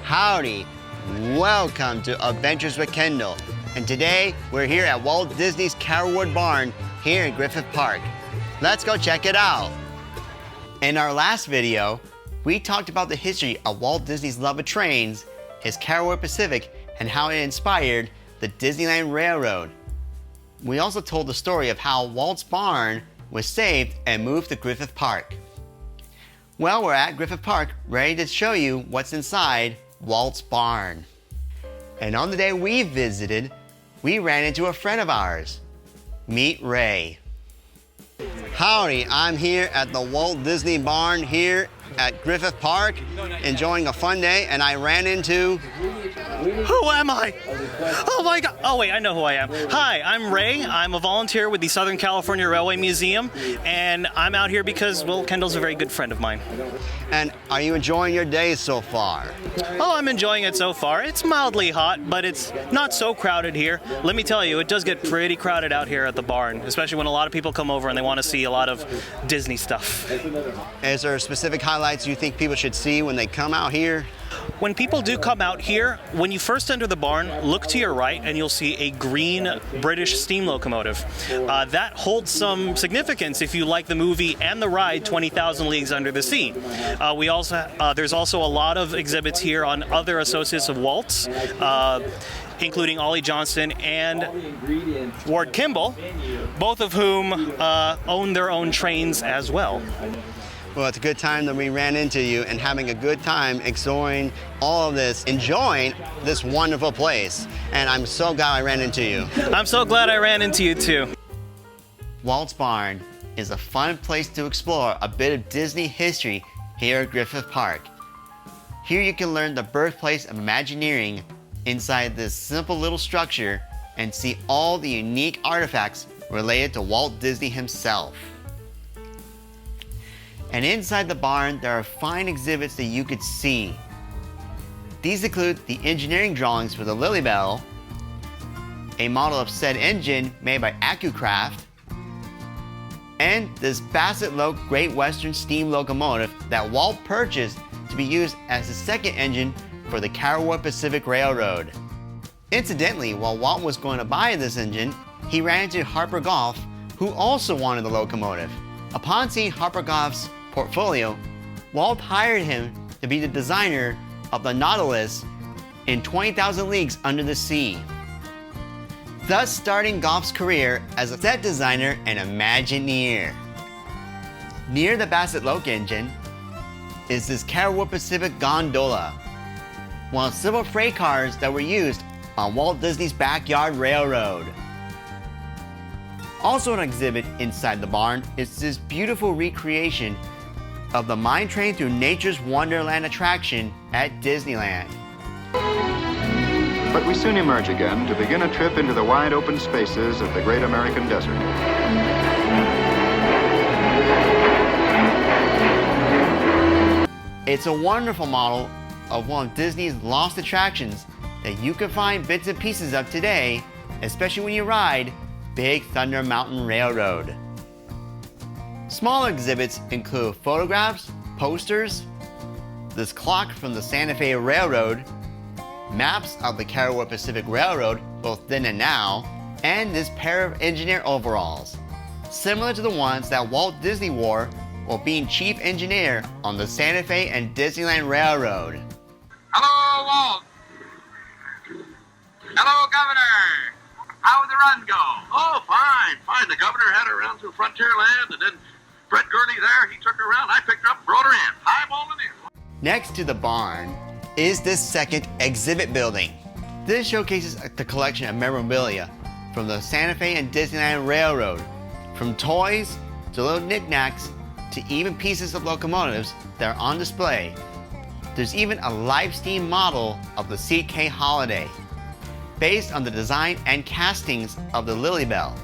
Howdy, welcome to Adventures with Kendall. And today we're here at Walt Disney's Carolwood barn here in Griffith Park. Let's go check it out. In our last video, we talked about the history of Walt Disney's love of trains, his Carolwood Pacific, and how it inspired the Disneyland Railroad. We also told the story of how Walt's barn was saved and moved to Griffith Park. Well, we're at Griffith Park, ready to show you what's inside Walt's barn. And on the day we visited, we ran into a friend of ours. Meet Ray. Howdy, I'm here at the Walt Disney barn here at Griffith Park, enjoying a fun day, and I ran into... Who am I? Oh my God. Oh wait, I know who I am. Hi, I'm Ray. I'm a volunteer with the Southern California Railway Museum, and I'm out here because, well, Kendall's a very good friend of mine. And are you enjoying your day so far? Oh, I'm enjoying it so far. It's mildly hot, but it's not so crowded here. Let me tell you, it does get pretty crowded out here at the barn, especially when a lot of people come over and they want to see a lot of Disney stuff. Is there specific highlights you think people should see when they come out here? When people do come out here, when you first enter the barn, look to your right and you'll see a green British steam locomotive. That holds some significance if you like the movie and the ride 20,000 Leagues Under the Sea. There's also a lot of exhibits here on other associates of Walt's, including Ollie Johnston and Ward Kimball, both of whom own their own trains as well. Well, it's a good time that we ran into you and having a good time exploring all of this, enjoying this wonderful place. And I'm so glad I ran into you. I'm so glad I ran into you too. Walt's Barn is a fun place to explore a bit of Disney history here at Griffith Park. Here you can learn the birthplace of Imagineering inside this simple little structure and see all the unique artifacts related to Walt Disney himself. And inside the barn, there are fine exhibits that you could see. These include the engineering drawings for the Lily Bell, a model of said engine made by AccuCraft, and this Bassett-Loc Great Western steam locomotive that Walt purchased to be used as the second engine for the Carolwood Pacific Railroad. Incidentally, while Walt was going to buy this engine, he ran into Harper Goff, who also wanted the locomotive. Upon seeing Harper Goff's portfolio, Walt hired him to be the designer of the Nautilus in 20,000 Leagues Under the Sea, thus starting Goff's career as a set designer and Imagineer. Near the Bassett-Loc engine is this Carolwood Pacific gondola, one of several freight cars that were used on Walt Disney's Backyard Railroad. Also an exhibit inside the barn is this beautiful recreation of the Mine Train Through Nature's Wonderland attraction at Disneyland. But we soon emerge again to begin a trip into the wide open spaces of the great American desert. It's a wonderful model of one of Disney's lost attractions that you can find bits and pieces of today, especially when you ride Big Thunder Mountain Railroad. Smaller exhibits include photographs, posters, this clock from the Santa Fe Railroad, maps of the Carolwood Pacific Railroad, both then and now, and this pair of engineer overalls, similar to the ones that Walt Disney wore while being chief engineer on the Santa Fe and Disneyland Railroad. Hello, Walt. Hello, Governor. How'd the run go? Oh, fine, fine. The governor had her around through Frontierland, and then Fred Gurley there, he took her around. I picked her up and brought her in. Highballing in. Next to the barn is this second exhibit building. This showcases the collection of memorabilia from the Santa Fe and Disneyland Railroad, from toys to little knickknacks to even pieces of locomotives that are on display. There's even a live steam model of the CK Holiday, based on the design and castings of the Lily Bell.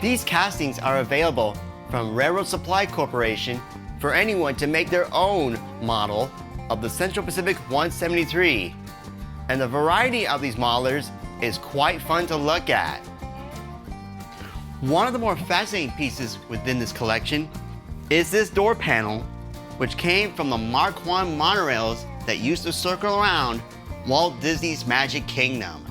These castings are available from Railroad Supply Corporation for anyone to make their own model of the Central Pacific 173. And the variety of these modelers is quite fun to look at. One of the more fascinating pieces within this collection is this door panel which came from the Mark I monorails that used to circle around Walt Disney's Magic Kingdom.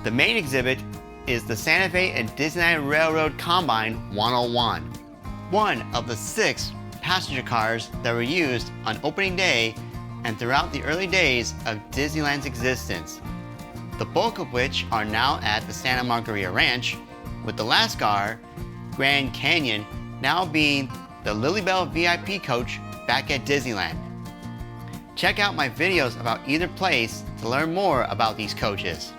The main exhibit is the Santa Fe and Disneyland Railroad Combine 101, one of the 6 passenger cars that were used on opening day and throughout the early days of Disneyland's existence, the bulk of which are now at the Santa Margarita Ranch, with the last car, Grand Canyon, now being the Lily Bell VIP coach back at Disneyland. Check out my videos about either place to learn more about these coaches.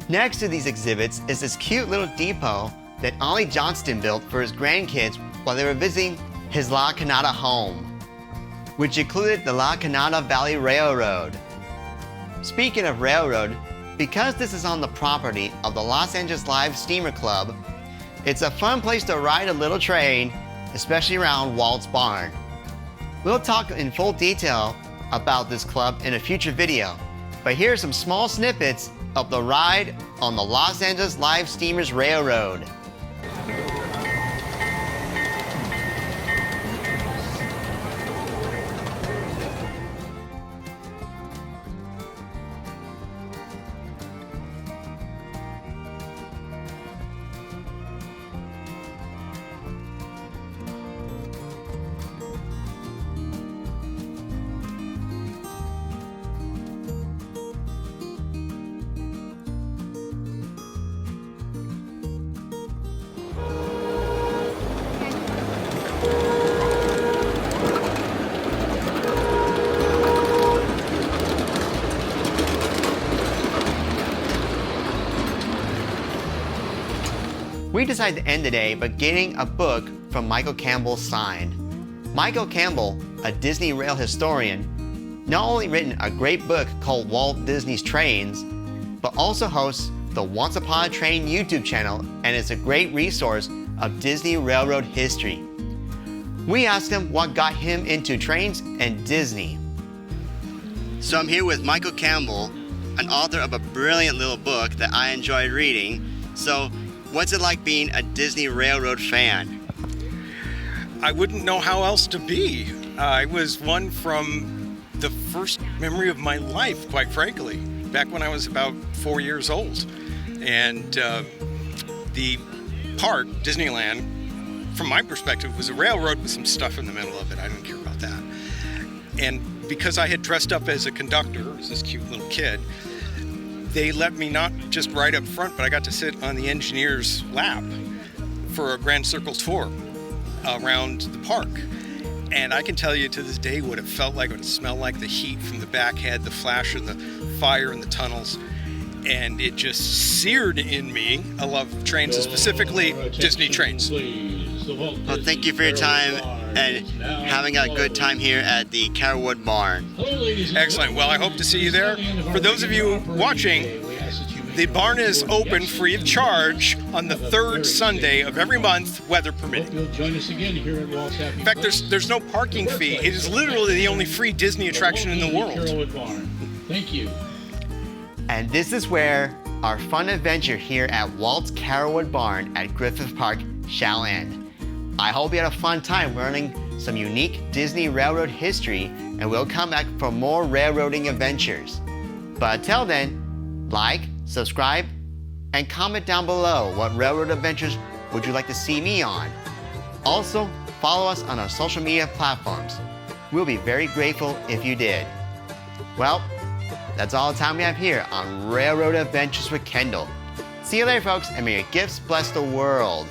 Next to these exhibits is this cute little depot that Ollie Johnston built for his grandkids while they were visiting his La Canada home, which included the La Canada Valley Railroad. Speaking of railroad, because this is on the property of the Los Angeles Live Steamer Club, it's a fun place to ride a little train, especially around Walt's barn. We'll talk in full detail about this club in a future video, but here are some small snippets of the ride on the Los Angeles Live Steamers Railroad. We decided to end the day by getting a book from Michael Campbell signed. Michael Campbell, a Disney rail historian, not only written a great book called Walt Disney's Trains, but also hosts the Once Upon a Train YouTube channel and is a great resource of Disney railroad history. We asked him what got him into trains and Disney. So I'm here with Michael Campbell, an author of a brilliant little book that I enjoyed reading. So what's it like being a Disney Railroad fan? I wouldn't know how else to be. I was one from the first memory of my life, quite frankly, back when I was about 4 years old. And the park, Disneyland, from my perspective, was a railroad with some stuff in the middle of it. I didn't care about that. And because I had dressed up as a conductor, as this cute little kid, they let me not just ride up front, but I got to sit on the engineer's lap for a Grand Circle tour around the park. And I can tell you to this day what it felt like, what it smelled like, the heat from the back head, the flash of the fire in the tunnels. And it just seared in me a love of trains, and specifically Disney trains. Well, thank you for your time and having a good time here at the Carolwood barn. Excellent. Well, I hope to see you there. For those of you watching, the barn is open free of charge on the 3rd Sunday of every month, weather permitting. In fact, there's no parking fee. It is literally the only free Disney attraction in the world. Thank you. And this is where our fun adventure here at Walt's Carolwood barn at Griffith Park shall end. I hope you had a fun time learning some unique Disney Railroad history, and we'll come back for more railroading adventures. But until then, like, subscribe, and comment down below what railroad adventures would you like to see me on. Also, follow us on our social media platforms. We'll be very grateful if you did. Well, that's all the time we have here on Railroad Adventures with Kendall. See you later, folks, and may your gifts bless the world.